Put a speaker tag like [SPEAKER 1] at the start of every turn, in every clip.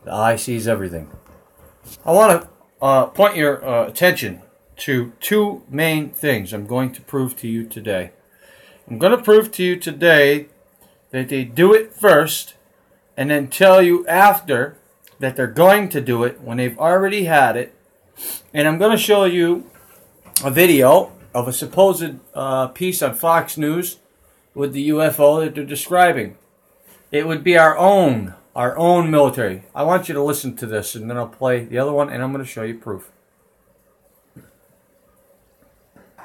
[SPEAKER 1] The eye sees everything. I want to point your attention to two main things I'm going to prove to you today. I'm going to prove to you today that they do it first and then tell you after that they're going to do it when they've already had it. And I'm going to show you a video of a supposed piece on Fox News with the UFO that they're describing. It would be our own military. I want you to listen to this, and then I'll play the other one, and I'm going to show you proof.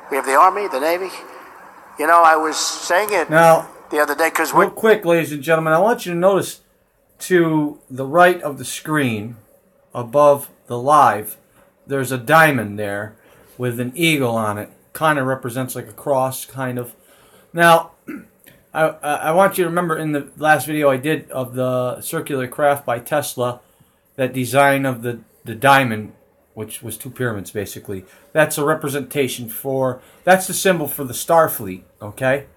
[SPEAKER 2] We have the Army, the Navy. You know, I was saying it
[SPEAKER 1] now
[SPEAKER 2] the other day because
[SPEAKER 1] real quick, ladies and gentlemen, I want you to notice to the right of the screen, above the live, there's a diamond there with an eagle on it. Kind of represents like a cross, kind of. Now, I want you to remember in the last video I did of the circular craft by Tesla, that design of the diamond, which was two pyramids basically. That's a representation for, that's the symbol for the Starfleet, okay?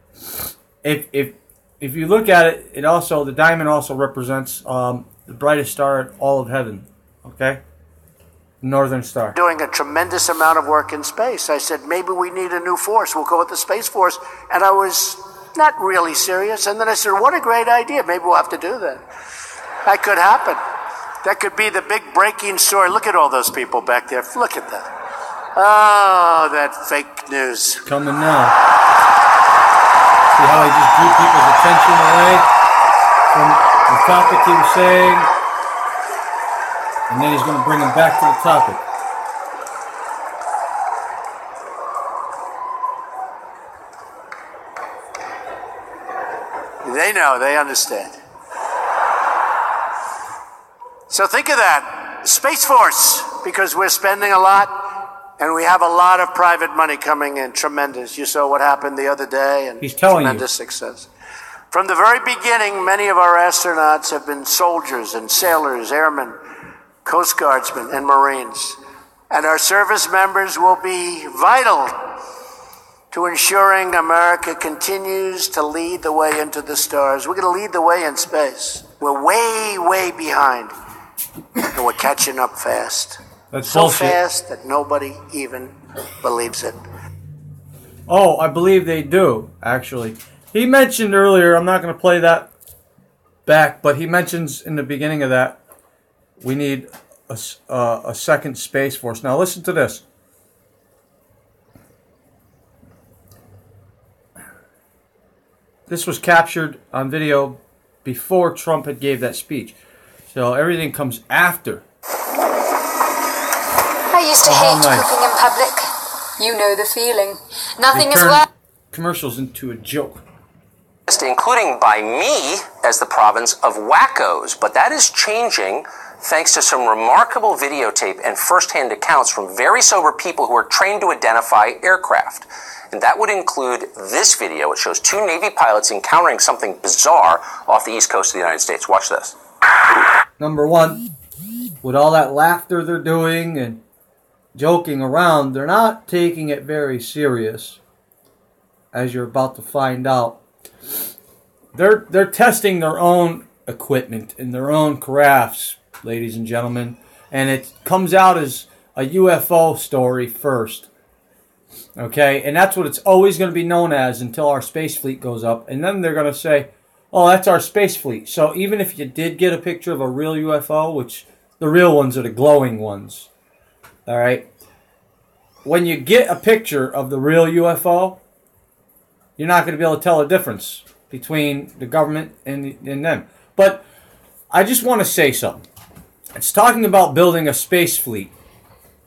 [SPEAKER 1] If you look at it, the diamond also represents the brightest star in all of heaven, okay? Northern Star.
[SPEAKER 2] Doing a tremendous amount of work in space. I said, maybe we need a new force. We'll go with the Space Force. And I was not really serious. And then I said, what a great idea. Maybe we'll have to do that. That could happen. That could be the big breaking story. Look at all those people back there. Look at that. Oh, that fake news.
[SPEAKER 1] Coming now. See how he just drew people's attention away from the topic he was saying? And then he's going to bring them back to the topic.
[SPEAKER 2] They know, they understand. So think of that, Space Force, because we're spending a lot and we have a lot of private money coming in, tremendous. You saw what happened the other day, and
[SPEAKER 1] he's telling
[SPEAKER 2] tremendous success. From the very beginning, many of our astronauts have been soldiers and sailors, airmen, Coast Guardsmen, and Marines. And our service members will be vital to ensuring America continues to lead the way into the stars. We're going to lead the way in space. We're way, way behind. And we're catching up fast.
[SPEAKER 1] That's
[SPEAKER 2] so
[SPEAKER 1] bullshit.
[SPEAKER 2] Fast that nobody even believes it.
[SPEAKER 1] Oh, I believe they do, actually. He mentioned earlier, I'm not going to play that back, but he mentions in the beginning of that, we need a second Space Force. Now listen to this. This was captured on video before Trump had gave that speech. So everything comes after.
[SPEAKER 3] I used to hate cooking in public. You know the feeling. Nothing is worse.
[SPEAKER 1] Commercials into a joke.
[SPEAKER 4] Including by me as the province of wackos, but that is changing thanks to some remarkable videotape and first-hand accounts from very sober people who are trained to identify aircraft. And that would include this video. It shows two Navy pilots encountering something bizarre off the east coast of the United States. Watch this.
[SPEAKER 1] Number one, with all that laughter they're doing and joking around, they're not taking it very serious, as you're about to find out. They're testing their own equipment and their own crafts, ladies and gentlemen, and it comes out as a UFO story first. Okay, and that's what it's always going to be known as until our space fleet goes up, and then they're going to say, oh, that's our space fleet. So even if you did get a picture of a real UFO, which the real ones are the glowing ones, all right, when you get a picture of the real UFO, you're not going to be able to tell the difference between the government and them. But I just want to say something. It's talking about building a space fleet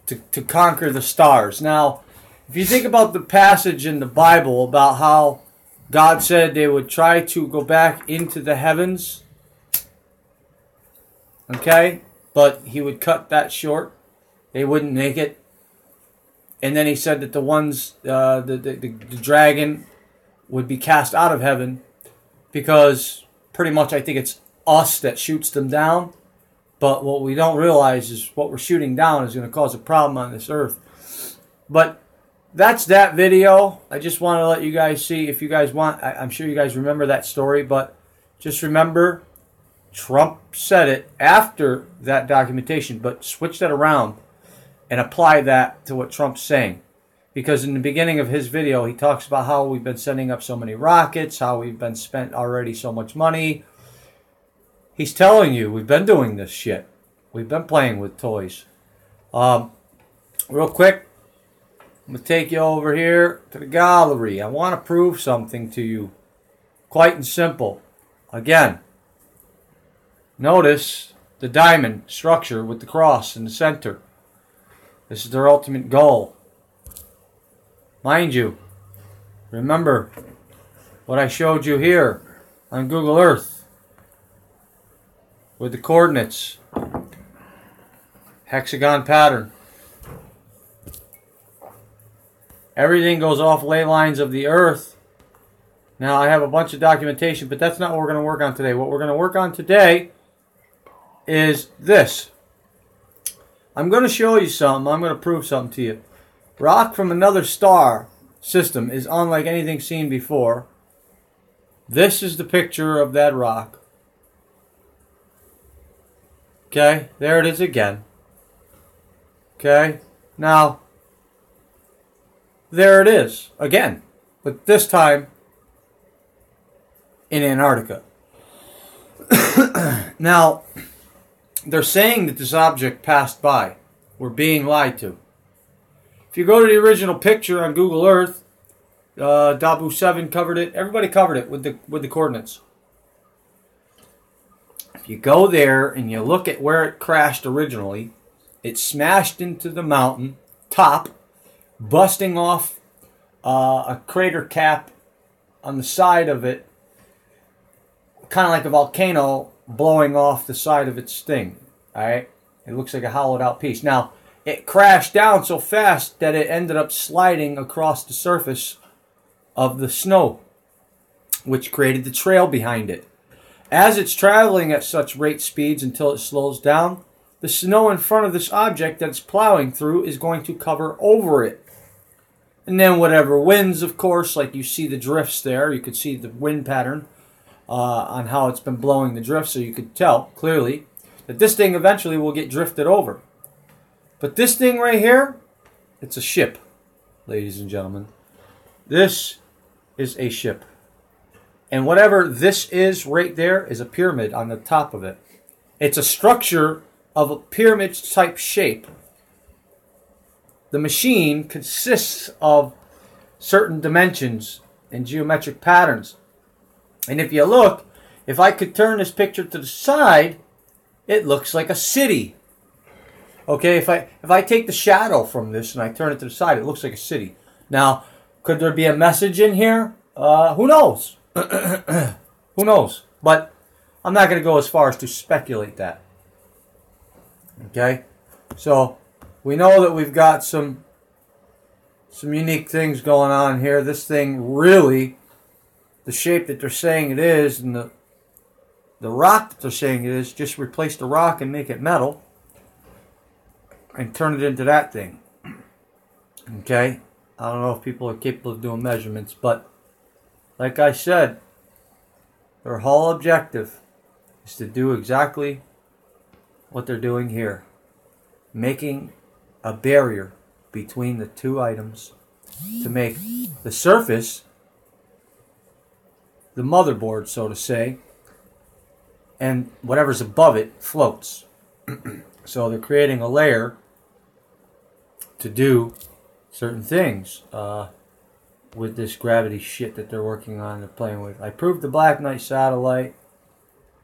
[SPEAKER 1] to conquer the stars. Now, if you think about the passage in the Bible about how God said they would try to go back into the heavens, okay, but he would cut that short. They wouldn't make it. And then he said that the ones, the dragon would be cast out of heaven because pretty much I think it's us that shoots them down. But what we don't realize is what we're shooting down is going to cause a problem on this earth. But that's that video. I just want to let you guys see, if you guys want, I'm sure you guys remember that story, but just remember Trump said it after that documentation, but switch that around and apply that to what Trump's saying. Because in the beginning of his video, he talks about how we've been sending up so many rockets, how we've been spent already so much money. He's telling you, we've been doing this shit. We've been playing with toys. Real quick, I'm going to take you over here to the gallery. I want to prove something to you. Quite and simple. Again, notice the diamond structure with the cross in the center. This is their ultimate goal. Mind you, remember what I showed you here on Google Earth with the coordinates. Hexagon pattern. Everything goes off ley lines of the Earth. Now, I have a bunch of documentation, but that's not what we're going to work on today. What we're going to work on today is this. I'm going to show you something. I'm going to prove something to you. Rock from another star system is unlike anything seen before. This is the picture of that rock. Okay, there it is again. Okay, now, there it is again, but this time in Antarctica. Now, they're saying that this object passed by. We're being lied to. If you go to the original picture on Google Earth, Dabu7 covered it. Everybody covered it with the coordinates. If you go there and you look at where it crashed originally, it smashed into the mountain top, busting off a crater cap on the side of it, kind of like a volcano blowing off the side of its thing. All right, it looks like a hollowed out piece. Now, it crashed down so fast that it ended up sliding across the surface of the snow, which created the trail behind it. As it's traveling at such rate speeds until it slows down, the snow in front of this object that it's plowing through is going to cover over it. And then whatever winds, of course, like you see the drifts there, you could see the wind pattern on how it's been blowing the drift, so you could tell clearly that this thing eventually will get drifted over. But this thing right here, it's a ship, ladies and gentlemen. This is a ship. And whatever this is right there is a pyramid on the top of it. It's a structure of a pyramid-type shape. The machine consists of certain dimensions and geometric patterns. And if you look, if I could turn this picture to the side, it looks like a city. Okay, if I take the shadow from this and I turn it to the side, it looks like a city. Now, could there be a message in here? Who knows? Who knows? But I'm not going to go as far as to speculate that. Okay? So, we know that we've got some unique things going on here. This thing really, the shape that they're saying it is, and the rock that they're saying it is, just replace the rock and make it metal and turn it into that thing. Okay? I don't know if people are capable of doing measurements, but like I said, their whole objective is to do exactly what they're doing here. Making a barrier between the two items to make the surface, the motherboard, so to say, and whatever's above it floats. So they're creating a layer to do certain things with this gravity shit that they're working on, they're playing with. I proved the Black Knight satellite.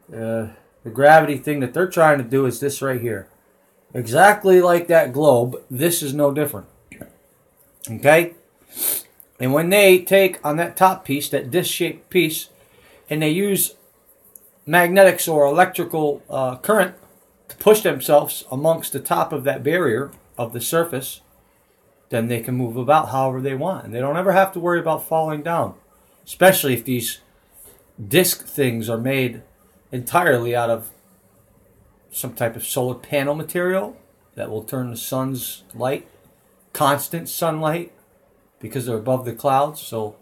[SPEAKER 1] The gravity thing that they're trying to do is this right here. Exactly like that globe, this is no different. Okay? And when they take on that top piece, that disc-shaped piece, and they use magnetics or electrical current to push themselves amongst the top of that barrier of the surface, then they can move about however they want. And they don't ever have to worry about falling down. Especially if these disc things are made entirely out of some type of solar panel material that will turn the sun's light, constant sunlight, because they're above the clouds. So,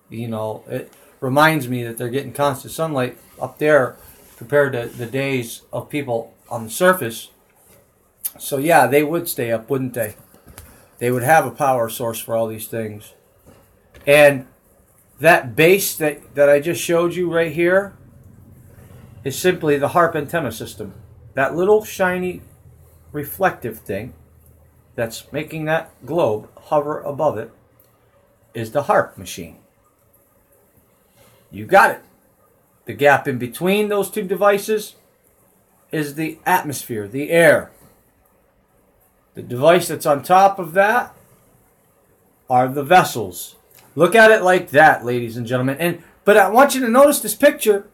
[SPEAKER 1] you know, it reminds me that they're getting constant sunlight up there compared to the days of people on the surface. So yeah, they would stay up, wouldn't they? They would have a power source for all these things. And that base that I just showed you right here is simply the HAARP antenna system. That little shiny reflective thing that's making that globe hover above it is the HAARP machine. You got it. The gap in between those two devices is the atmosphere, the air. The device that's on top of that are the vessels. Look at it like that, ladies and gentlemen. But I want you to notice this picture.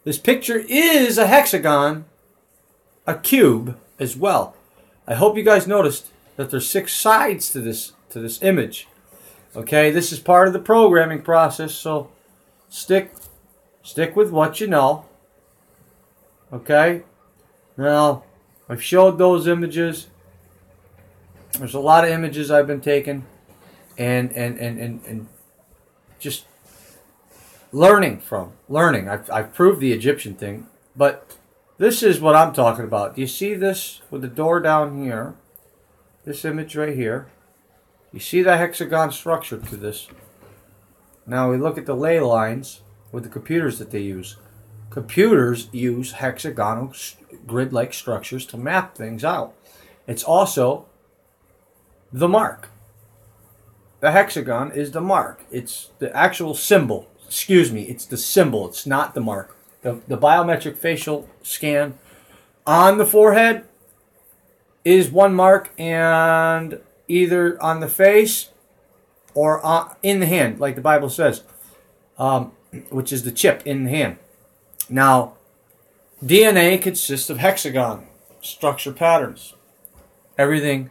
[SPEAKER 1] This picture is a hexagon, a cube as well. I hope you guys noticed that there's 6 sides to this image. Okay, this is part of the programming process, so stick with what you know. Okay? Now, I've showed those images. There's a lot of images I've been taking and just learning. I've proved the Egyptian thing, but this is what I'm talking about. Do you see this with the door down here? This image right here. You see the hexagon structure to this. Now we look at the ley lines with the computers that they use. Computers use hexagonal grid-like structures to map things out. It's also the mark. The hexagon is the mark. It's the actual symbol. Excuse me, it's the symbol. It's not the mark. The biometric facial scan on the forehead is one mark, and either on the face or in the hand, like the Bible says, which is the chip in the hand. Now, DNA consists of hexagon structure patterns. Everything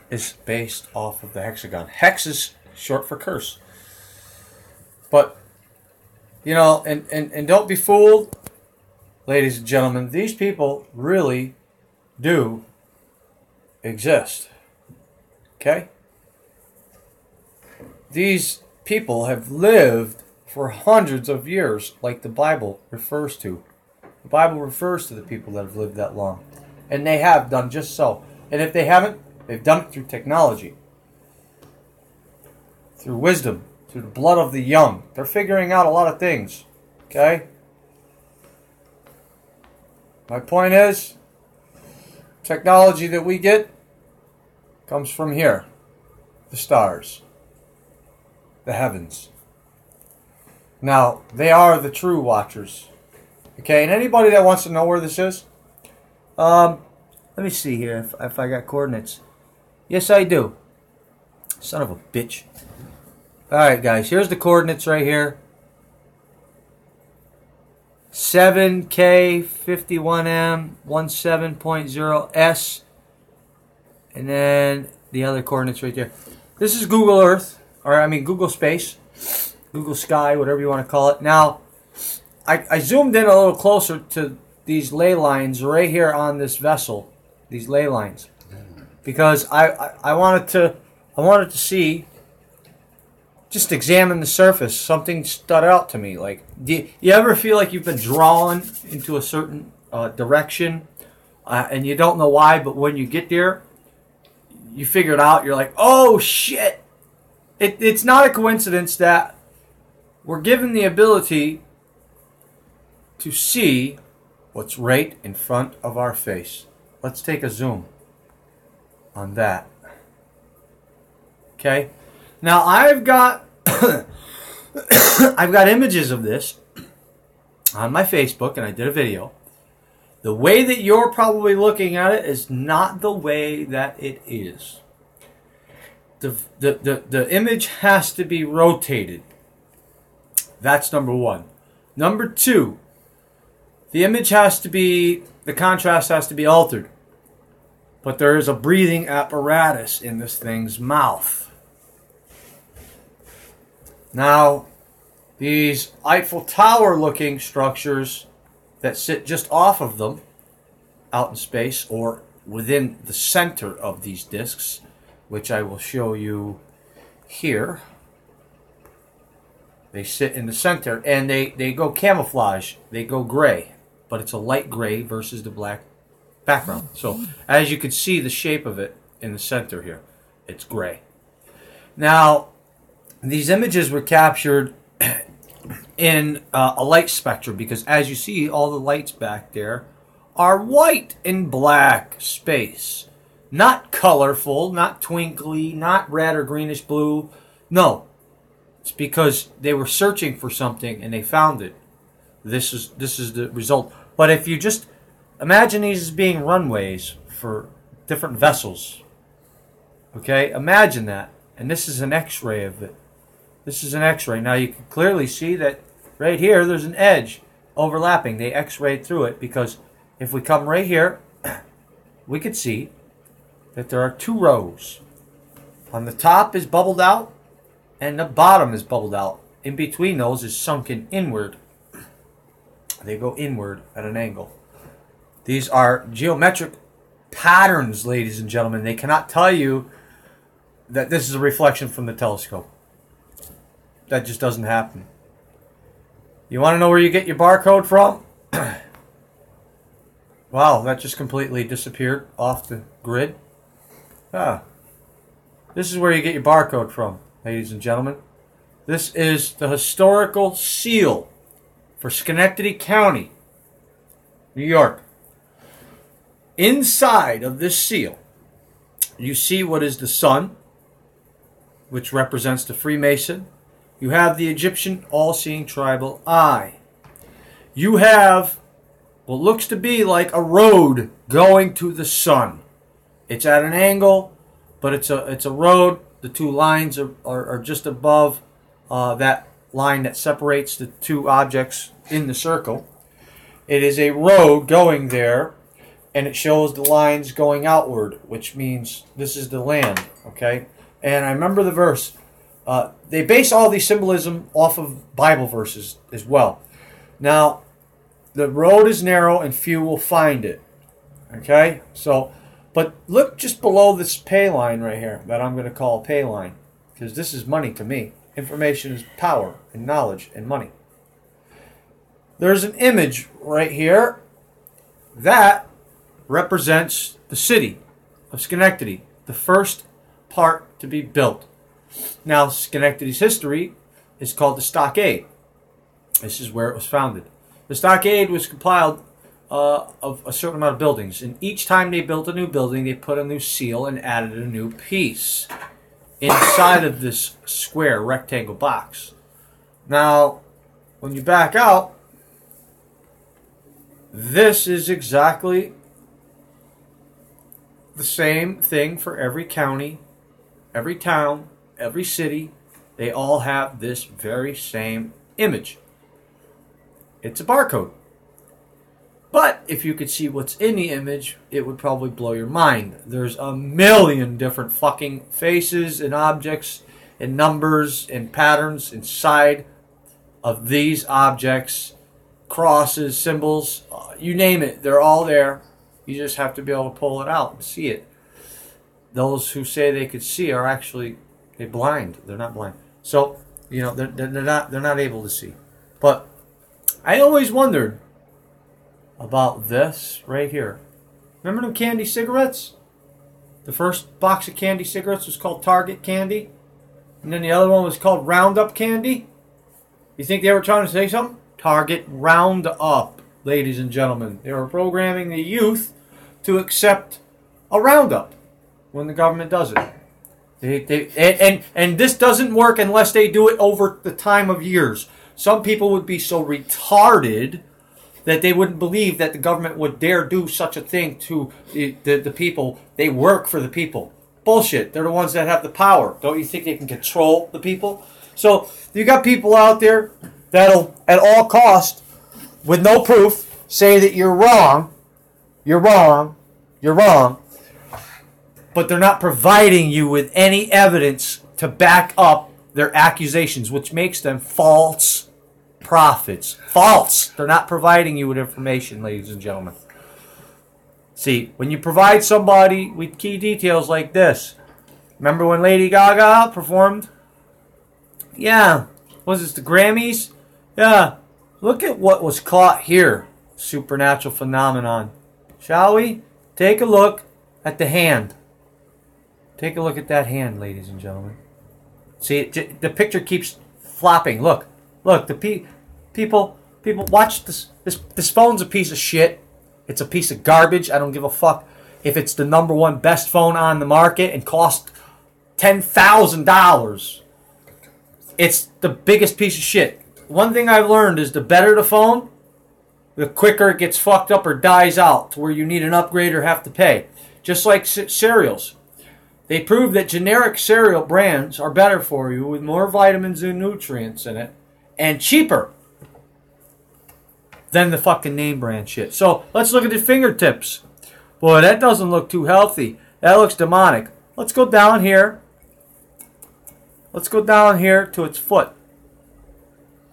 [SPEAKER 1] is based off of the hexagon. Hex is short for curse. But, you know, and don't be fooled, ladies and gentlemen. These people really do exist. Okay? These people have lived for hundreds of years, like the Bible refers to. The Bible refers to the people that have lived that long. And they have done just so. And if they haven't, they've done it through technology, through wisdom, through the blood of the young. They're figuring out a lot of things. Okay? My point is, technology that we get comes from here. The stars. The heavens. Now, they are the true watchers. Okay, and anybody that wants to know where this is, let me see here if I got coordinates. Yes, I do. Son of a bitch. Alright, guys, here's the coordinates right here. 7K51M 17.0S. And then the other coordinates right there. This is Google Earth, or I mean Google Space. Google Sky, whatever you want to call it. Now, I zoomed in a little closer to these ley lines right here on this vessel. These ley lines. Because I wanted to see, just examine the surface. Something stood out to me. Like, do you ever feel like you've been drawn into a certain direction and you don't know why, but when you get there, you figure it out. You're like, oh shit! It's not a coincidence that we're given the ability to see what's right in front of our face. Let's take a zoom on that. Okay? Now I've got I've got images of this on my Facebook, and I did a video. The way that you're probably looking at it is not the way that it is. The image has to be rotated. That's number one. Number two, the image has to be, the contrast has to be altered. But there is a breathing apparatus in this thing's mouth. Now, these Eiffel Tower looking structures that sit just off of them, out in space, or within the center of these discs, which I will show you here. They sit in the center, and they go camouflage. They go gray. but it's a light gray versus the black background. So as you can see the shape of it in the center here, it's gray. Now, these images were captured in a light spectrum because as you see, all the lights back there are white and black space. Not colorful, not twinkly, not red or greenish blue. No. It's because they were searching for something and they found it. This is the result. But if you just imagine these as being runways for different vessels. Okay? Imagine that. And this is an X-ray of it. This is an X-ray. Now you can clearly see that right here there's an edge overlapping. They X-rayed through it because if we come right here, we could see that there are two rows. On the top is bubbled out, and the bottom is bubbled out. In between those is sunken inward. They go inward at an angle. These are geometric patterns, ladies and gentlemen. They cannot tell you that this is a reflection from the telescope. That just doesn't happen. You want to know where you get your barcode from? Wow, that just completely disappeared off the grid. This is where you get your barcode from, ladies and gentlemen. This is the historical seal for Schenectady County, New York. Inside of this seal, you see what is the sun, which represents the Freemason. You have the Egyptian all-seeing tribal eye. You have what looks to be like a road going to the sun. It's at an angle, but it's a road. The two lines are just above that line that separates the two objects in the circle. It is a road going there, and it shows the lines going outward, which means this is the land, okay? And I remember the verse. They base all these symbolism off of Bible verses as well. Now, the road is narrow and few will find it, okay? So, but look just below this pay line right here that I'm going to call a pay line, because this is money to me. Information is power and knowledge and money. There's an image right here that represents the city of Schenectady, the first part to be built. Now, Schenectady's history is called the Stockade. This is where it was founded. The Stockade was compiled of a certain amount of buildings, and each time they built a new building, they put a new seal and added a new piece inside of this square rectangle box. Now, when you back out, this is exactly the same thing for every county, every town, every city. They all have this very same image. It's a barcode. But if you could see what's in the image, it would probably blow your mind. There's a million different fucking faces and objects and numbers and patterns inside of these objects. Crosses, symbols, you name it. They're all there. You just have to be able to pull it out and see it. Those who say they could see are actually blind. They're not blind. So, you know, they're not able to see. But I always wondered about this right here. Remember them candy cigarettes? The first box of candy cigarettes was called Target Candy. And then the other one was called Roundup Candy. You think they were trying to say something? Target Roundup, ladies and gentlemen. They were programming the youth to accept a Roundup when the government does it. And this doesn't work unless they do it over the time of years. Some people would be so retarded that they wouldn't believe that the government would dare do such a thing to the people. They work for the people. Bullshit. They're the ones that have the power. Don't you think they can control the people? So you got people out there that'll, at all cost, with no proof, say that you're wrong, you're wrong, you're wrong, but they're not providing you with any evidence to back up their accusations, which makes them false prophets. False. They're not providing you with information, ladies and gentlemen. See, when you provide somebody with key details like this, remember when Lady Gaga performed? Yeah. Was this the Grammys? Yeah. Look at what was caught here. supernatural phenomenon. Shall we? Take a look at the hand. Take a look at that hand, ladies and gentlemen. See, the picture keeps flopping. Look, the people, watch this. This phone's a piece of shit. It's a piece of garbage. I don't give a fuck if it's the #1 best phone on the market and costs $10,000. It's the biggest piece of shit. One thing I've learned is the better the phone, the quicker it gets fucked up or dies out to where you need an upgrade or have to pay. Just like cereals. They prove that generic cereal brands are better for you with more vitamins and nutrients in it and cheaper than the fucking name brand shit. So let's look at the fingertips. Boy, that doesn't look too healthy. That looks demonic. Let's go down here. Let's go down here to its foot.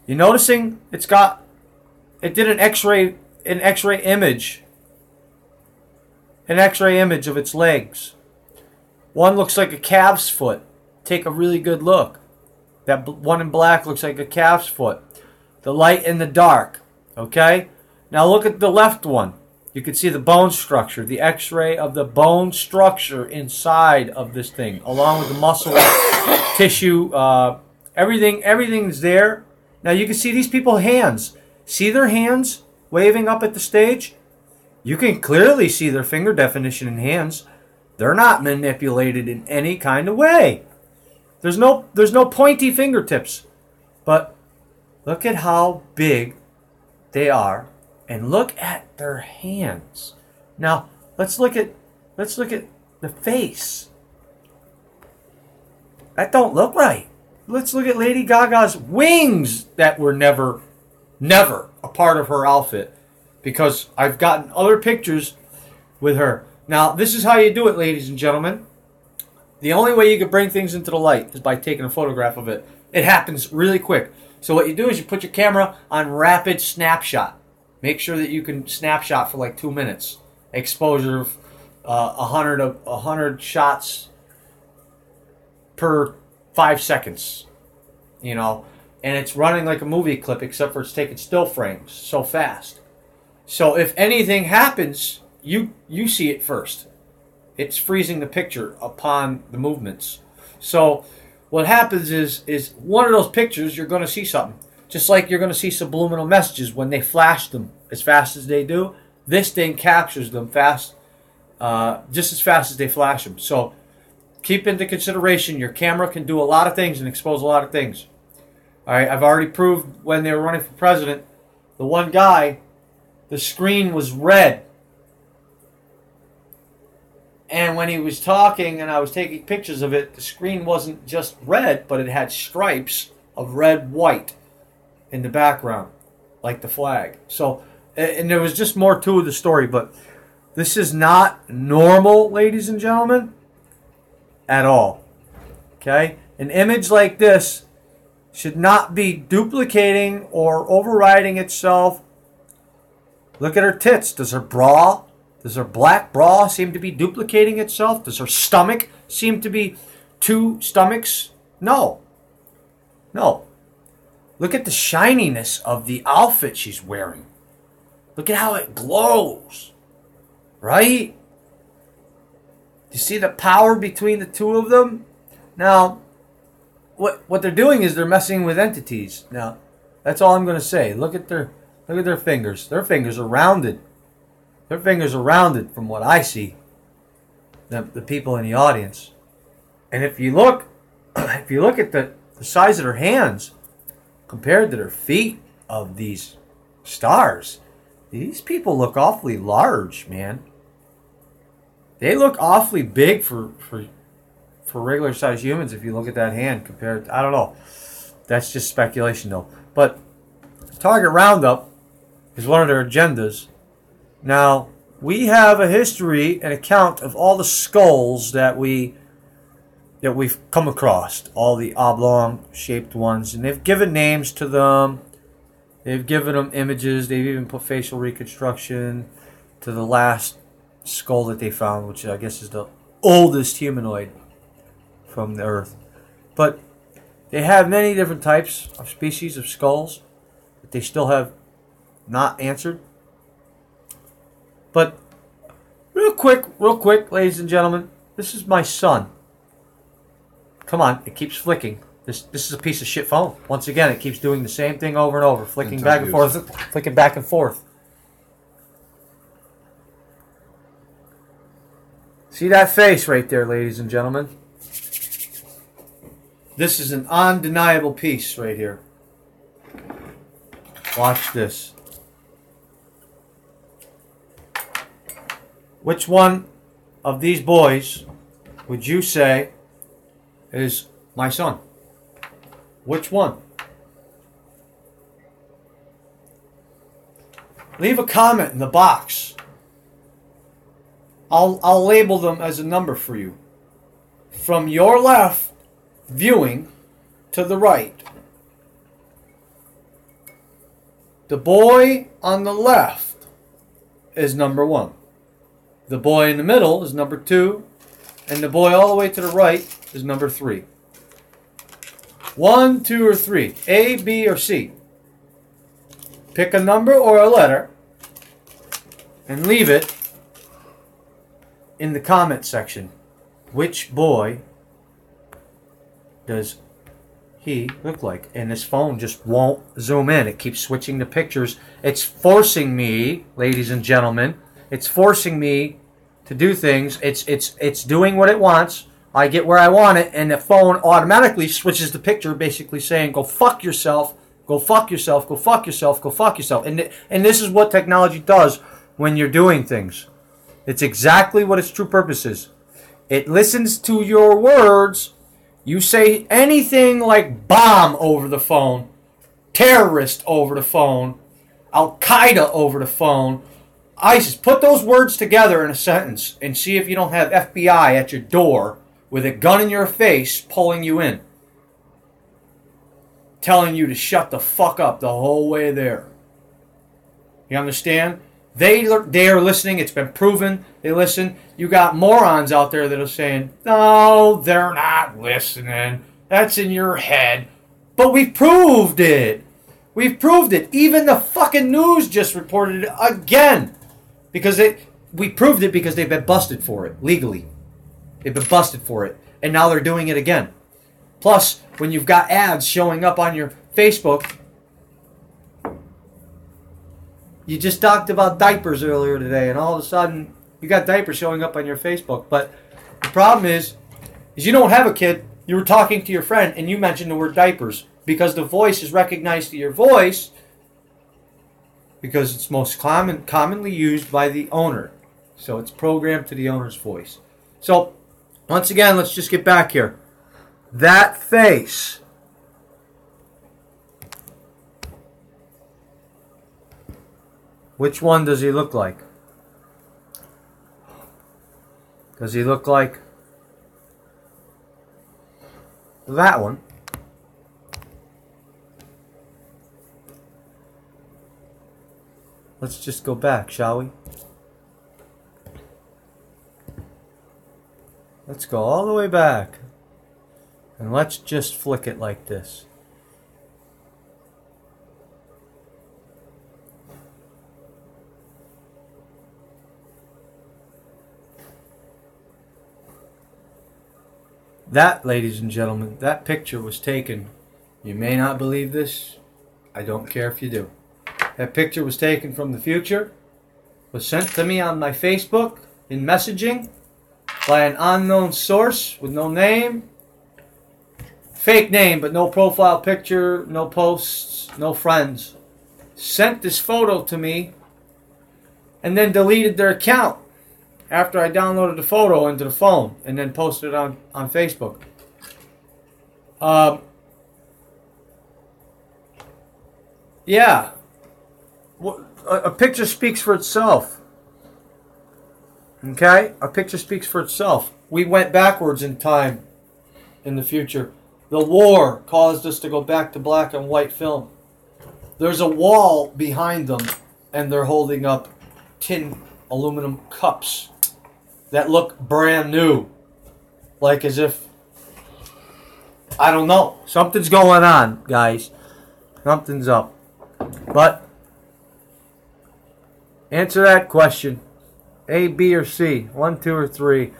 [SPEAKER 1] You noticing it did an X-ray image of its legs. One looks like a calf's foot. Take a really good look. That one in black looks like a calf's foot. The light and the dark. Okay? Now look at the left one. You can see the bone structure. The X-ray of the bone structure inside of this thing. Along with the muscle, tissue, everything's there. Now you can see these people's hands. See their hands waving up at the stage? You can clearly see their finger definition in hands. They're not manipulated in any kind of way. There's no pointy fingertips. But look at how big they are, and look at their hands. Now let's look at the face. That don't look right. Let's look at Lady Gaga's wings that were never a part of her outfit, because I've gotten other pictures with her. Now, this is how you do it, ladies and gentlemen. The only way you can bring things into the light is by taking a photograph of it. It happens really quick. So what you do is you put your camera on rapid snapshot. Make sure that you can snapshot for like 2 minutes. Exposure of 100 shots per 5 seconds. You know, and it's running like a movie clip, except for it's taking still frames so fast. So if anything happens, you see it first. It's freezing the picture upon the movements. So what happens is one of those pictures, you're going to see something. Just like you're going to see subliminal messages when they flash them as fast as they do. This thing captures them fast, just as fast as they flash them. So keep into consideration, your camera can do a lot of things and expose a lot of things. All right, I've already proved when they were running for president, the one guy, the screen was red. And when he was talking and I was taking pictures of it, the screen wasn't just red, but it had stripes of red, white in the background, like the flag. So, and there was just more to the story, but this is not normal, ladies and gentlemen, at all. Okay? An image like this should not be duplicating or overriding itself. Look at her tits. Does her black bra seem to be duplicating itself? Does her stomach seem to be 2 stomachs? No. No. Look at the shininess of the outfit she's wearing. Look at how it glows. Right? You see the power between the two of them? Now, what they're doing is they're messing with entities. Now, that's all I'm going to say. Look at their fingers. Their fingers are rounded. Their fingers are rounded from what I see. The people in the audience. And if you look at the size of their hands compared to their feet of these stars, these people look awfully large, man. They look awfully big for regular sized humans if you look at that hand compared to, I don't know. That's just speculation though. But Target Roundup is one of their agendas. Now, we have a history, an account of all the skulls that we've come across, all the oblong-shaped ones, and they've given names to them. They've given them images. They've even put facial reconstruction to the last skull that they found, which I guess is the oldest humanoid from the Earth. But they have many different types of species of skulls that they still have not answered. But real quick, ladies and gentlemen, this is my son. Come on, it keeps flicking. This is a piece of shit phone. Once again, it keeps doing the same thing over and over, flicking back and forth, flicking back and forth. See that face right there, ladies and gentlemen? This is an undeniable piece right here. Watch this. Which one of these boys would you say is my son? Which one? Leave a comment in the box. I'll label them as a number for you. From your left viewing to the right. The boy on the left is number 1. The boy in the middle is number 2. And the boy all the way to the right is number 3. 1, 2, or 3. A, B, or C. Pick a number or a letter and leave it in the comment section. Which boy does he look like? And this phone just won't zoom in. It keeps switching the pictures. It's forcing me, ladies and gentlemen, it's forcing me to do things. It's doing what it wants. I get where I want it, and the phone automatically switches the picture, basically saying, go fuck yourself, go fuck yourself, go fuck yourself, go fuck yourself. And this is what technology does when you're doing things. It's exactly what its true purpose is. It listens to your words. You say anything like bomb over the phone, terrorist over the phone, Al-Qaeda over the phone, ISIS. Put those words together in a sentence and see if you don't have FBI at your door with a gun in your face pulling you in, telling you to shut the fuck up the whole way there. You understand? They are listening. It's been proven. They listen. You got morons out there that are saying, no, they're not listening. That's in your head. But we proved it. We've proved it. Even the fucking news just reported it again. Because we proved it because they've been busted for it legally. They've been busted for it. And now they're doing it again. Plus, when you've got ads showing up on your Facebook. You just talked about diapers earlier today, and all of a sudden, you got diapers showing up on your Facebook. But the problem is you don't have a kid. You were talking to your friend, and you mentioned the word diapers. Because the voice is recognized to your voice, because it's most commonly used by the owner. So it's programmed to the owner's voice. So, once again, let's just get back here. That face. Which one does he look like? Does he look like that one? Let's just go back, shall we? Let's go all the way back. And let's just flick it like this. That, ladies and gentlemen, that picture was taken. You may not believe this. I don't care if you do. That picture was taken from the future. Was sent to me on my Facebook in messaging by an unknown source with no name. Fake name, but no profile picture, no posts, no friends. Sent this photo to me and then deleted their account after I downloaded the photo into the phone and then posted it on Facebook. Yeah. A picture speaks for itself. Okay? A picture speaks for itself. We went backwards in time in the future. The war caused us to go back to black and white film. There's a wall behind them, and they're holding up tin aluminum cups that look brand new. Like as if, I don't know, something's going on, guys. Something's up. But, answer that question. A, B, or C? 1, 2, or 3.